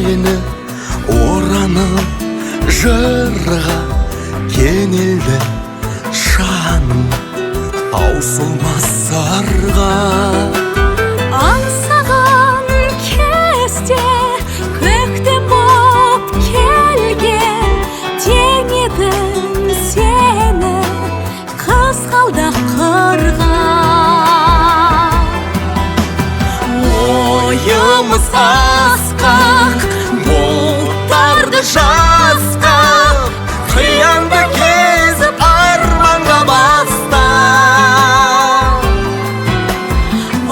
сені оранып жырға кенелді жаным таусылмас сарға. Аңсаған кезде көктем боп келген тең едім сені қызғалдақ қырға. Ойымыз асқақ бұлттарды жасқап, қиянды кезіп арманға бастап.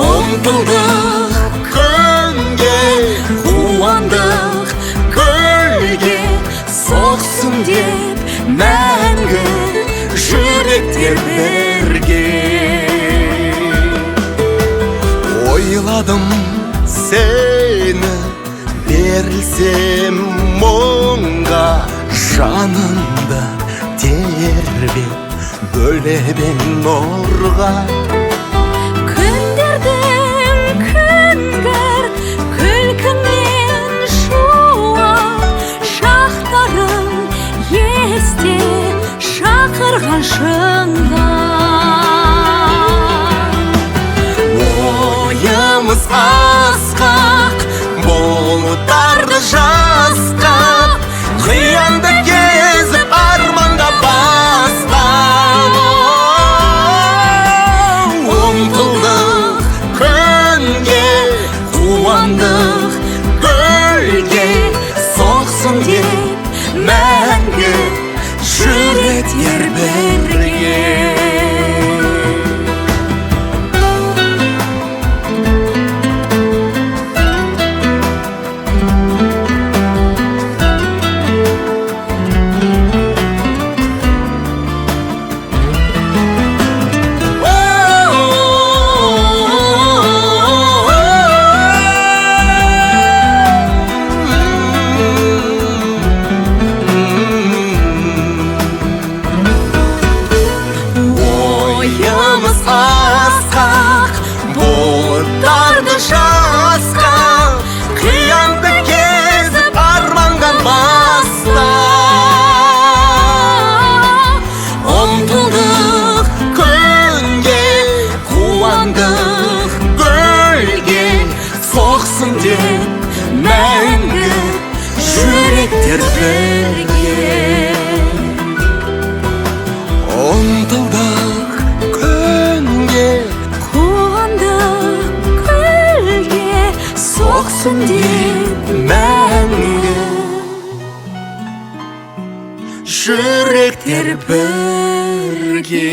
Ұмтылдық күнге, қуандық гүлге, соқсын деп мәңгі жүректер бірге. Ойладым сені берілсем мұңға, жанымды тербеп бөлебең нұрға. Күндердің күнгір күлкіңнен шуақ шақтарың есте шақырған шыңға. Ойымыз асқақ бұлттарды жасқап, қиянды кезіп арманға бастап. Ұмтылдық күнге, қуандық гүлге, соқсын деп мәңгі жүректер бірге. Асқақ бұлттарды жасқап, қиянды кезіп арманға бастап. Ұмтылдық күнге, қуандық гүлге, соқсын деп мәңгі жүректер бірге. Ұмтылдық күнге, Қуандық гүлге, соқсын деп мәңгі жүректер бірге.